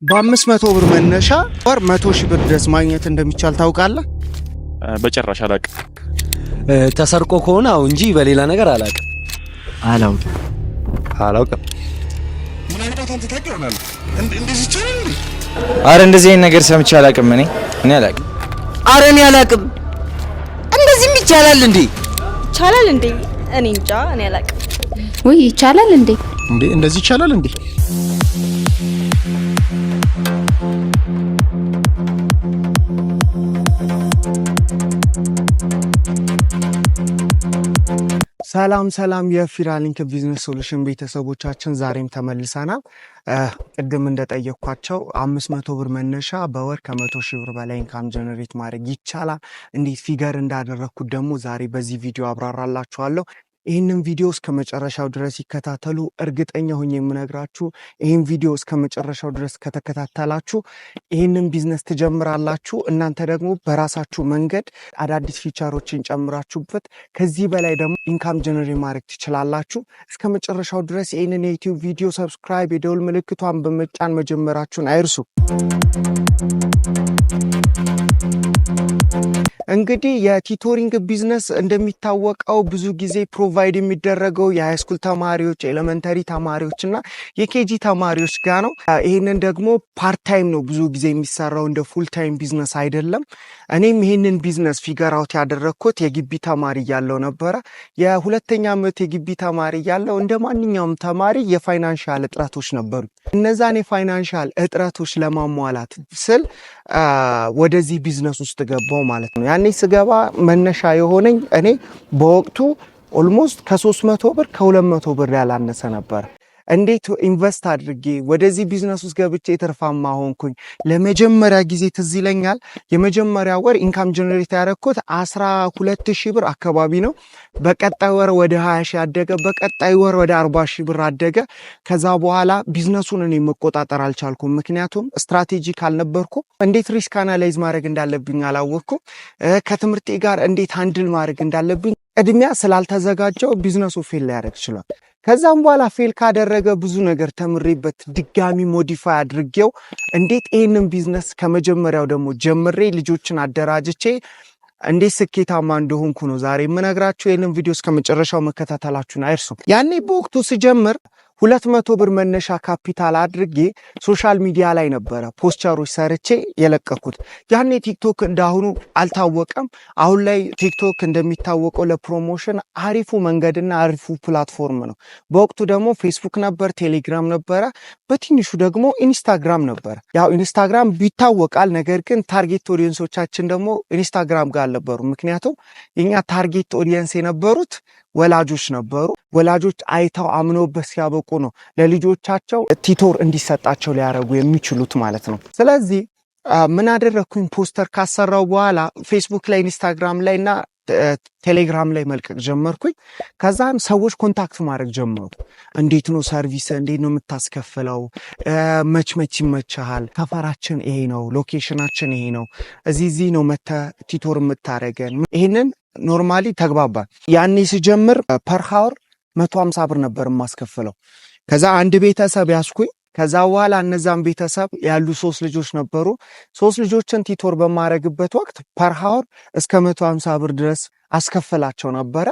በ500 ብር መነሻ ወር 100 ሺህ ብር ድረስ ማግኘት እንደሚቻል ታውቃለህ? በጭራሽ አላውቅም። ተሰርቆ ከሆነ አው እንጂ በሌላ ነገር አላውቅም። ምን አይነት አንተ ታውቃለህ? እንደዚህ ይቻላል? አረ እንደዚህ አይነት ነገር ሰምቼ አላውቅም። እኔ አላውቅም። አረ እኔ አላውቅም። እንደዚህ ይቻላል እንዴ? ይቻላል እንዴ? እኔ እንጃ፣ እኔ አላውቅም። ወይ ይቻላል እንዴ? እንደዚህ ይቻላል እንዴ? ሰላም የፊራሊንክ ቢዝነስ ሶሉሽን ቤተሰቦቻችን ዛሬም ተመልሰናል። ቅድም እንደጠየቅኳቸው 500 ብር መነሻ በወር ከ100 ሺህ ብር በላይ ኢንካም ጀነሬት ማድረግ ይቻላል። እንዴት ፊገር እንዳደረኩት ደግሞ ዛሬ በዚህ ቪዲዮ አብራራላችኋለሁ። ይህንን ቪዲዮ እስከ መጨረሻው ድረስ ይከታተሉ። እርግጠኛ ሆኜ የምነግራችሁ ይህን ቪዲዮ እስከ መጨረሻው ድረስ ከተከታተላችሁ ይህንን ቢዝነስ ትጀምራላችሁ። እናንተ ደግሞ በራሳችሁ መንገድ አዳዲስ ፊቸሮችን ጨምራችሁበት ከዚህ በላይ ደግሞ ኢንካም ጀነሬት ማድረግ ትችላላችሁ። እስከ መጨረሻው ድረስ ይህንን የዩቲዩብ ቪዲዮ ሰብስክራይብ፣ የደውል ምልክቷን በመጫን መጀመራችሁን አይርሱ። እንግዲህ የቲቶሪንግ ቢዝነስ እንደሚታወቀው ብዙ ጊዜ ፕሮቫይድ የሚደረገው የሃይስኩል ተማሪዎች፣ ኤሌመንተሪ ተማሪዎች እና የኬጂ ተማሪዎች ጋር ነው። ይህንን ደግሞ ፓርት ታይም ነው ብዙ ጊዜ የሚሰራው፣ እንደ ፉል ታይም ቢዝነስ አይደለም። እኔም ይህንን ቢዝነስ ፊገር አውት ያደረግኩት የግቢ ተማሪ እያለሁ ነበረ። የሁለተኛ ዓመት የግቢ ተማሪ እያለሁ እንደ ማንኛውም ተማሪ የፋይናንሻል እጥረቶች ነበሩ። እነዛን የፋይናንሻል እጥረቶች ለማሟላት ስል ወደዚህ ቢዝነስ ውስጥ ገባው ማለት ነው። ያኔ ስገባ መነሻ የሆነኝ እኔ በወቅቱ ኦልሞስት ከ300 ብር ከ200 ብር ያላነሰ ነበር። እንዴት ኢንቨስት አድርጌ ወደዚህ ቢዝነስ ውስጥ ገብቼ ትርፋማ ሆንኩኝ? ለመጀመሪያ ጊዜ ትዝ ይለኛል፣ የመጀመሪያ ወር ኢንካም ጀነሬት ያደረኩት 12000 ብር አካባቢ ነው። በቀጣይ ወር ወደ 20 ሺህ አደገ። በቀጣይ ወር ወደ 40 ሺህ ብር አደገ። ከዛ በኋላ ቢዝነሱን እኔ መቆጣጠር አልቻልኩም። ምክንያቱም ስትራቴጂክ አልነበርኩም። እንዴት ሪስክ አናላይዝ ማድረግ እንዳለብኝ አላወቅኩም። ከትምህርቴ ጋር እንዴት ሃንድል ማድረግ እንዳለብኝ ቅድሚያ ስላልተዘጋጀው ቢዝነሱ ፌል ሊያደርግ ይችላል። ከዛም በኋላ ፌል ካደረገ ብዙ ነገር ተምሬበት ድጋሚ ሞዲፋይ አድርጌው እንዴት ይህንን ቢዝነስ ከመጀመሪያው ደግሞ ጀምሬ ልጆችን አደራጅቼ እንዴት ስኬታማ እንደሆንኩ ነው ዛሬ የምነግራችሁ። ይህንን ቪዲዮ እስከ መጨረሻው መከታተላችሁን አይርሱ። ያኔ በወቅቱ ስጀምር 200 ብር መነሻ ካፒታል አድርጌ ሶሻል ሚዲያ ላይ ነበረ ፖስቸሮች ሰርቼ የለቀኩት። ያኔ ቲክቶክ እንዳሁኑ አልታወቀም። አሁን ላይ ቲክቶክ እንደሚታወቀው ለፕሮሞሽን አሪፉ መንገድና አሪፉ ፕላትፎርም ነው። በወቅቱ ደግሞ ፌስቡክ ነበር፣ ቴሌግራም ነበረ፣ በትንሹ ደግሞ ኢንስታግራም ነበር። ያው ኢንስታግራም ይታወቃል፣ ነገር ግን ታርጌት ኦዲየንሶቻችን ደግሞ ኢንስታግራም ጋር አልነበሩ። ምክንያቱም የኛ ታርጌት ኦዲየንስ የነበሩት ወላጆች ነበሩ። ወላጆች አይተው አምነውበት ሲያበቁ ነው ለልጆቻቸው ቲቶር እንዲሰጣቸው ሊያደርጉ የሚችሉት ማለት ነው። ስለዚህ ምን አደረግኩኝ? ፖስተር ካሰራው በኋላ ፌስቡክ ላይ፣ ኢንስታግራም ላይ እና ቴሌግራም ላይ መልቀቅ ጀመርኩኝ። ከዛም ሰዎች ኮንታክት ማድረግ ጀመሩ። እንዴት ነው ሰርቪስ፣ እንዴት ነው የምታስከፍለው፣ መች ይመችሃል፣ ሰፈራችን ይሄ ነው፣ ሎኬሽናችን ይሄ ነው፣ እዚህ ነው መተህ ቲቶር የምታደርገን። ይሄንን ኖርማሊ ተግባባን። ያኔ ሲጀምር ፐር ሃወር 150 ብር ነበር የማስከፍለው። ከዛ አንድ ቤተሰብ ያስኩኝ። ከዛ በኋላ እነዛን ቤተሰብ ያሉ 3 ልጆች ነበሩ። 3 ልጆችን ቲቶር በማድረግበት ወቅት ፐር ሃወር እስከ 150 ብር ድረስ አስከፈላቸው ነበረ።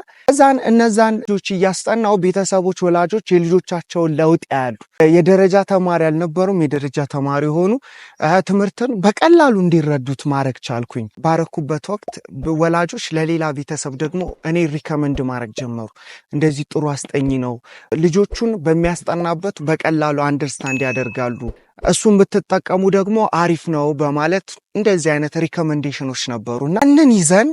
እነዛን ልጆች እያስጠናው ቤተሰቦች፣ ወላጆች የልጆቻቸውን ለውጥ ያያሉ። የደረጃ ተማሪ አልነበሩም፣ የደረጃ ተማሪ ሆኑ። ትምህርትን በቀላሉ እንዲረዱት ማድረግ ቻልኩኝ። ባረኩበት ወቅት ወላጆች ለሌላ ቤተሰብ ደግሞ እኔ ሪከመንድ ማድረግ ጀመሩ። እንደዚህ ጥሩ አስጠኝ ነው፣ ልጆቹን በሚያስጠናበት በቀላሉ አንደርስታንድ ያደርጋሉ፣ እሱን ብትጠቀሙ ደግሞ አሪፍ ነው በማለት እንደዚህ አይነት ሪከመንዴሽኖች ነበሩና እንን ይዘን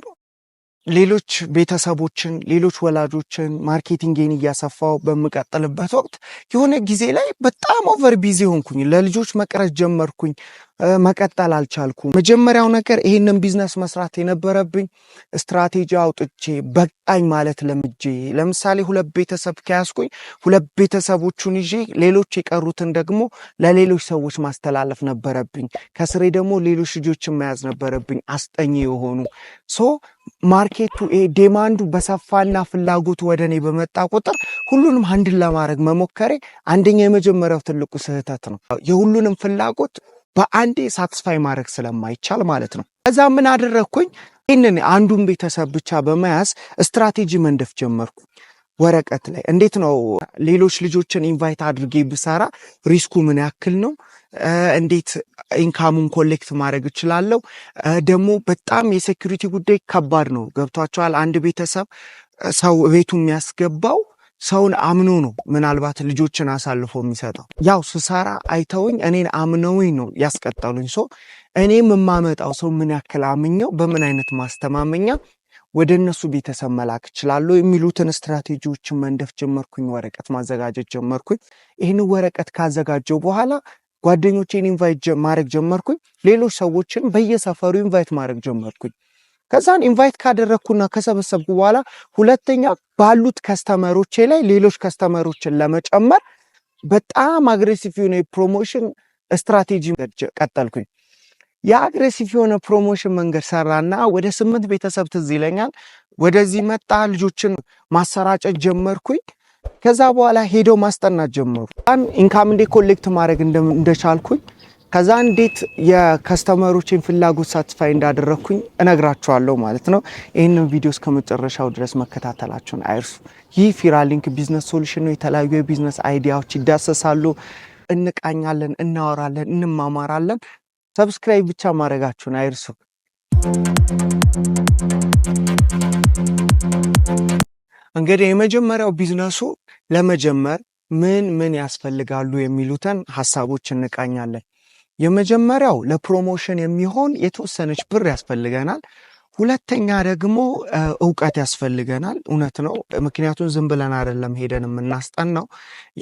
ሌሎች ቤተሰቦችን፣ ሌሎች ወላጆችን ማርኬቲንግን እያሰፋው በምቀጥልበት ወቅት የሆነ ጊዜ ላይ በጣም ኦቨር ቢዚ ሆንኩኝ። ለልጆች መቅረት ጀመርኩኝ። መቀጠል አልቻልኩም። መጀመሪያው ነገር ይሄንን ቢዝነስ መስራት የነበረብኝ ስትራቴጂ አውጥቼ በቃኝ ማለት ለምጄ፣ ለምሳሌ 2 ቤተሰብ ከያዝኩኝ 2 ቤተሰቦቹን ይዤ ሌሎች የቀሩትን ደግሞ ለሌሎች ሰዎች ማስተላለፍ ነበረብኝ። ከስሬ ደግሞ ሌሎች ልጆችን መያዝ ነበረብኝ አስጠኝ የሆኑ ማርኬቱ ዴማንዱ በሰፋና ፍላጎቱ ወደኔ በመጣ ቁጥር ሁሉንም ሃንድል ለማድረግ መሞከሬ አንደኛ የመጀመሪያው ትልቁ ስህተት ነው። የሁሉንም ፍላጎት በአንዴ ሳትስፋይ ማድረግ ስለማይቻል ማለት ነው። ከዛ ምን አደረኩኝ? ይህንን አንዱን ቤተሰብ ብቻ በመያዝ ስትራቴጂ መንደፍ ጀመርኩ። ወረቀት ላይ እንዴት ነው ሌሎች ልጆችን ኢንቫይት አድርጌ ብሰራ ሪስኩ ምን ያክል ነው? እንዴት ኢንካሙን ኮሌክት ማድረግ እችላለሁ? ደግሞ በጣም የሴኩሪቲ ጉዳይ ከባድ ነው። ገብቷቸዋል። አንድ ቤተሰብ ሰው ቤቱ የሚያስገባው ሰውን አምኖ ነው ምናልባት ልጆችን አሳልፎ የሚሰጠው። ያው ስሰራ አይተውኝ እኔን አምነውኝ ነው ያስቀጠሉኝ። እኔም የማመጣው ሰው ምን ያክል አምኘው በምን አይነት ማስተማመኛ ወደ እነሱ ቤተሰብ መላክ እችላለሁ የሚሉትን ስትራቴጂዎችን መንደፍ ጀመርኩኝ። ወረቀት ማዘጋጀት ጀመርኩኝ። ይህን ወረቀት ካዘጋጀው በኋላ ጓደኞቼን ኢንቫይት ማድረግ ጀመርኩኝ። ሌሎች ሰዎችን በየሰፈሩ ኢንቫይት ማድረግ ጀመርኩኝ። ከዛን ኢንቫይት ካደረግኩና ከሰበሰብኩ በኋላ ሁለተኛ ባሉት ከስተመሮቼ ላይ ሌሎች ከስተመሮችን ለመጨመር በጣም አግሬሲቭ የሆነ የፕሮሞሽን ስትራቴጂ ቀጠልኩኝ። የአግሬሲቭ የሆነ ፕሮሞሽን መንገድ ሰራና ወደ 8 ቤተሰብ ትዝ ይለኛል ወደዚህ መጣ። ልጆችን ማሰራጨት ጀመርኩኝ። ከዛ በኋላ ሄደው ማስጠናት ጀመሩ። ኢንካም እንዴት ኮሌክት ማድረግ እንደቻልኩኝ ከዛ እንዴት የከስተመሮችን ፍላጎት ሳትስፋይ እንዳደረግኩኝ እነግራችኋለሁ ማለት ነው። ይህንን ቪዲዮ እስከ መጨረሻው ድረስ መከታተላችሁን አይርሱ። ይህ ፊራሊንክ ቢዝነስ ሶሉሽን ነው። የተለያዩ የቢዝነስ አይዲያዎች ይዳሰሳሉ፣ እንቃኛለን፣ እናወራለን፣ እንማማራለን። ሰብስክራይብ ብቻ ማድረጋችሁን አይርሱ። እንግዲህ የመጀመሪያው ቢዝነሱ ለመጀመር ምን ያስፈልጋሉ የሚሉትን ሐሳቦች እንቃኛለን። የመጀመሪያው ለፕሮሞሽን የሚሆን የተወሰነች ብር ያስፈልገናል። ሁለተኛ ደግሞ ዕውቀት ያስፈልገናል። እውነት ነው። ምክንያቱም ዝም ብለን አይደለም ሄደን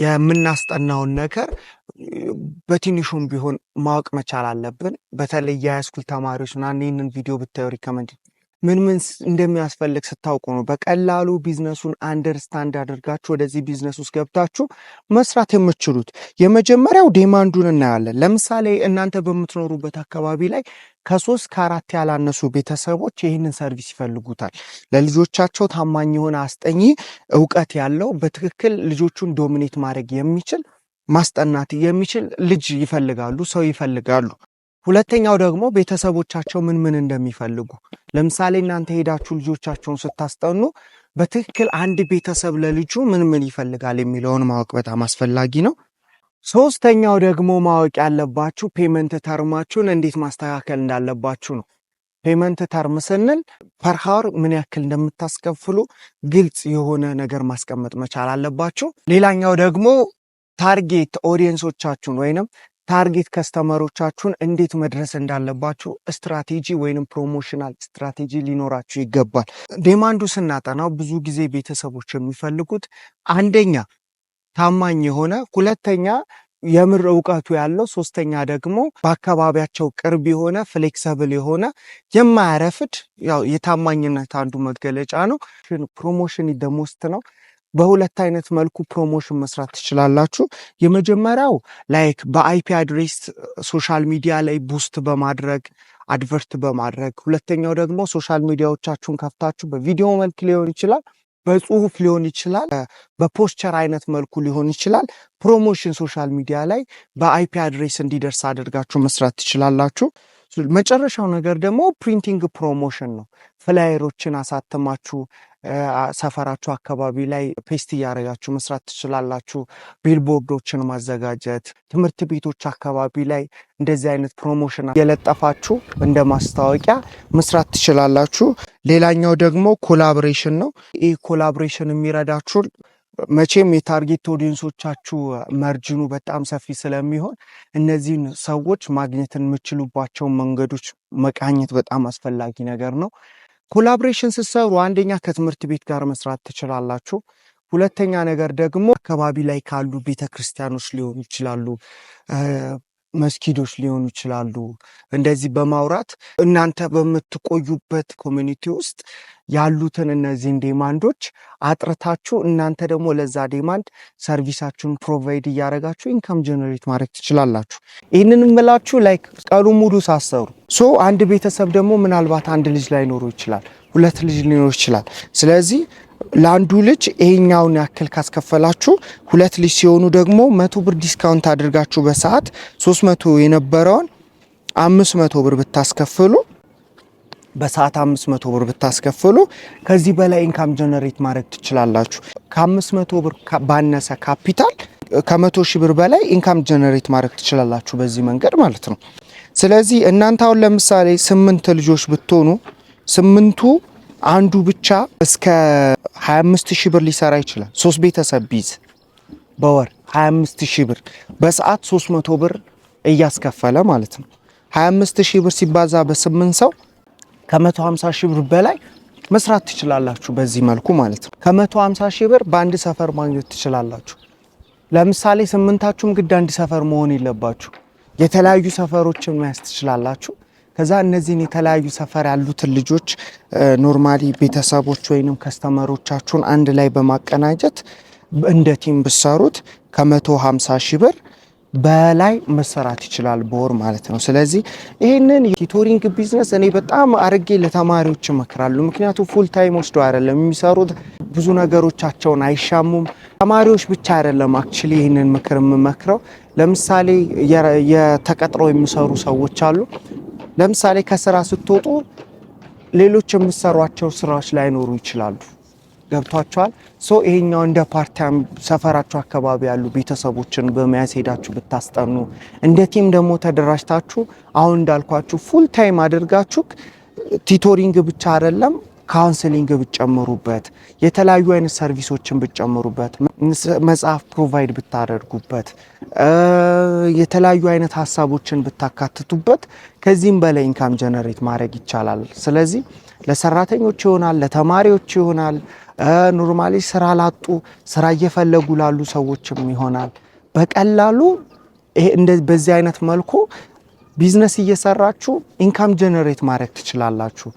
የምናስጠናውን ነገር በትንሹም ቢሆን ማወቅ መቻል አለብን። በተለይ የሃይስኩል ተማሪዎች ይህንን ቪዲዮ ብታዩ ሪከመንድ ምን እንደሚያስፈልግ ስታውቁ ነው በቀላሉ ቢዝነሱን አንደርስታንድ አድርጋችሁ ወደዚህ ቢዝነስ ውስጥ ገብታችሁ መስራት የምትችሉት። የመጀመሪያው ዲማንዱን እናያለን። ለምሳሌ እናንተ በምትኖሩበት አካባቢ ላይ ከ3 ከ4 ያላነሱ ቤተሰቦች ይህንን ሰርቪስ ይፈልጉታል። ለልጆቻቸው ታማኝ የሆነ አስጠኚ፣ ዕውቀት ያለው በትክክል ልጆቹን ዶሚኔት ማድረግ የሚችል ማስጠናት የሚችል ልጅ ይፈልጋሉ፣ ሰው ይፈልጋሉ። ሁለተኛው ደግሞ ቤተሰቦቻቸው ምን እንደሚፈልጉ፣ ለምሳሌ እናንተ ሄዳችሁ ልጆቻቸውን ስታስጠኑ በትክክል አንድ ቤተሰብ ለልጁ ምን ይፈልጋል የሚለውን ማወቅ በጣም አስፈላጊ ነው። ሶስተኛው ደግሞ ማወቅ ያለባችሁ ፔመንት ተርማችሁን እንዴት ማስተካከል እንዳለባችሁ ነው። ፔመንት ተርም ስንል ፐር ሃወር ምን ያክል እንደምታስከፍሉ ግልጽ የሆነ ነገር ማስቀመጥ መቻል አለባችሁ። ሌላኛው ደግሞ ታርጌት ኦዲየንሶቻችሁን ወይንም ታርጌት ከስተመሮቻችሁን እንዴት መድረስ እንዳለባችሁ ስትራቴጂ ወይንም ፕሮሞሽናል ስትራቴጂ ሊኖራችሁ ይገባል። ዲማንዱ ስናጠናው ብዙ ጊዜ ቤተሰቦች የሚፈልጉት አንደኛ ታማኝ የሆነ፣ ሁለተኛ የምር ዕውቀቱ ያለው፣ ሶስተኛ ደግሞ በአካባቢያቸው ቅርብ የሆነ ፍሌክሰብል የሆነ የማያረፍድ። ያው የታማኝነት አንዱ መገለጫ ነው። ፕሮሞሽን ደሞስት ነው። በሁለት አይነት መልኩ ፕሮሞሽን መስራት ትችላላችሁ። የመጀመሪያው ላይክ በአይፒ አድሬስ ሶሻል ሚዲያ ላይ ቡስት በማድረግ አድቨርት በማድረግ፣ ሁለተኛው ደግሞ ሶሻል ሚዲያዎቻችሁን ከፍታችሁ በቪዲዮ መልክ ሊሆን ይችላል፣ በጽሁፍ ሊሆን ይችላል፣ በፖስቸር አይነት መልኩ ሊሆን ይችላል። ፕሮሞሽን ሶሻል ሚዲያ ላይ በአይፒ አድሬስ እንዲደርስ አድርጋችሁ መስራት ትችላላችሁ። መጨረሻው ነገር ደግሞ ፕሪንቲንግ ፕሮሞሽን ነው። ፍላየሮችን አሳተማችሁ ሰፈራችሁ አካባቢ ላይ ፔስት እያደረጋችሁ መስራት ትችላላችሁ። ቢልቦርዶችን ማዘጋጀት፣ ትምህርት ቤቶች አካባቢ ላይ እንደዚህ አይነት ፕሮሞሽን የለጠፋችሁ እንደ ማስታወቂያ መስራት ትችላላችሁ። ሌላኛው ደግሞ ኮላቦሬሽን ነው። ይህ ኮላቦሬሽን የሚረዳችሁ መቼም የታርጌት ኦዲየንሶቻችሁ መርጅኑ በጣም ሰፊ ስለሚሆን እነዚህን ሰዎች ማግኘትን የምችሉባቸውን መንገዶች መቃኘት በጣም አስፈላጊ ነገር ነው። ኮላቦሬሽን ስትሰሩ አንደኛ ከትምህርት ቤት ጋር መስራት ትችላላችሁ። ሁለተኛ ነገር ደግሞ አካባቢ ላይ ካሉ ቤተክርስቲያኖች ሊሆኑ ይችላሉ፣ መስጊዶች ሊሆኑ ይችላሉ። እንደዚህ በማውራት እናንተ በምትቆዩበት ኮሚኒቲ ውስጥ ያሉትን እነዚህን ዲማንዶች አጥርታችሁ እናንተ ደግሞ ለዛ ዲማንድ ሰርቪሳችሁን ፕሮቫይድ እያደረጋችሁ ኢንካም ጀነሬት ማድረግ ትችላላችሁ። ይህንን ምላችሁ ላይክ ቀኑ ሙሉ ሳሰሩ አንድ ቤተሰብ ደግሞ ምናልባት አንድ ልጅ ላይኖሩ ይችላል። 2 ልጅ ሊኖር ይችላል። ስለዚህ ለአንዱ ልጅ ይሄኛውን ያክል ካስከፈላችሁ 2 ልጅ ሲሆኑ ደግሞ 100 ብር ዲስካውንት አድርጋችሁ በሰዓት 300 የነበረውን 500 ብር ብታስከፍሉ በሰዓት 500 ብር ብታስከፍሉ ከዚህ በላይ ኢንካም ጀነሬት ማድረግ ትችላላችሁ። ከ500 ብር ባነሰ ካፒታል ከ100 ሺህ ብር በላይ ኢንካም ጀነሬት ማድረግ ትችላላችሁ በዚህ መንገድ ማለት ነው። ስለዚህ እናንተ አሁን ለምሳሌ 8 ልጆች ብትሆኑ 8ቱ አንዱ ብቻ እስከ 25000 ብር ሊሰራ ይችላል። 3 ቤተሰብ ቢዝ በወር 25000 ብር በሰዓት 300 ብር እያስከፈለ ማለት ነው። 25000 ብር ሲባዛ በ8 ሰው ከ150 ሺህ ብር በላይ መስራት ትችላላችሁ በዚህ መልኩ ማለት ነው። ከ150 ሺህ ብር በአንድ ሰፈር ማግኘት ትችላላችሁ። ለምሳሌ 8ታችሁም ግድ አንድ ሰፈር መሆን የለባችሁ። የተለያዩ ሰፈሮችን መያዝ ትችላላችሁ። ከዛ እነዚህን የተለያዩ ሰፈር ያሉትን ልጆች ኖርማሊ ቤተሰቦች ወይንም ከስተመሮቻችሁን አንድ ላይ በማቀናጀት እንደ ቲም ብሰሩት ከ150 ሺህ ብር በላይ መሰራት ይችላል በወር ማለት ነው። ስለዚህ ይሄንን የቲቶሪንግ ቢዝነስ እኔ በጣም አርጌ ለተማሪዎች እመክራለሁ። ምክንያቱም ፉል ታይም ወስዶ አይደለም የሚሰሩት፣ ብዙ ነገሮቻቸውን አይሻሙም። ተማሪዎች ብቻ አይደለም አክቹሊ ይሄንን ምክር የምመክረው። ለምሳሌ የተቀጥረው የሚሰሩ ሰዎች አሉ። ለምሳሌ ከስራ ስትወጡ ሌሎች የሚሰሯቸው ስራዎች ላይኖሩ ይችላሉ። ገብቷቸዋል። ይሄኛው እንደ ፓርታም ሰፈራችሁ አካባቢ ያሉ ቤተሰቦችን በመያዝ ሄዳችሁ ብታስጠኑ፣ እንደ ቲም ደግሞ ተደራጅታችሁ አሁን እንዳልኳችሁ ፉል ታይም አድርጋችሁ ቲቶሪንግ ብቻ አይደለም ካውንስሊንግ ብትጨምሩበት፣ የተለያዩ አይነት ሰርቪሶችን ብትጨምሩበት፣ መጽሐፍ ፕሮቫይድ ብታደርጉበት፣ የተለያዩ አይነት ሀሳቦችን ብታካትቱበት ከዚህም በላይ ኢንካም ጀነሬት ማድረግ ይቻላል። ስለዚህ ለሰራተኞች ይሆናል፣ ለተማሪዎች ይሆናል፣ ኖርማሊ ስራ ላጡ ስራ እየፈለጉ ላሉ ሰዎችም ይሆናል። በቀላሉ በዚህ አይነት መልኩ ቢዝነስ እየሰራችሁ ኢንካም ጀነሬት ማድረግ ትችላላችሁ።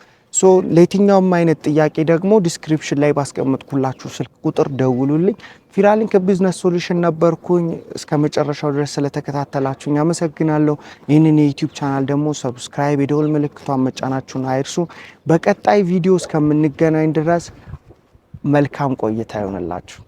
ለየትኛውም አይነት ጥያቄ ደግሞ ዲስክሪፕሽን ላይ ባስቀመጥኩላችሁ ስልክ ቁጥር ደውሉልኝ። ፊራሊንክ ቢዝነስ ሶሉሽን ነበርኩኝ። እስከ መጨረሻው ድረስ ስለተከታተላችሁኝ አመሰግናለሁ። ይህንን የዩቲዩብ ቻናል ደግሞ ሰብስክራይብ፣ የደወል ምልክቷን መጫናችሁን አይርሱ። በቀጣይ ቪዲዮ እስከምንገናኝ ድረስ መልካም ቆይታ ይሆንላችሁ።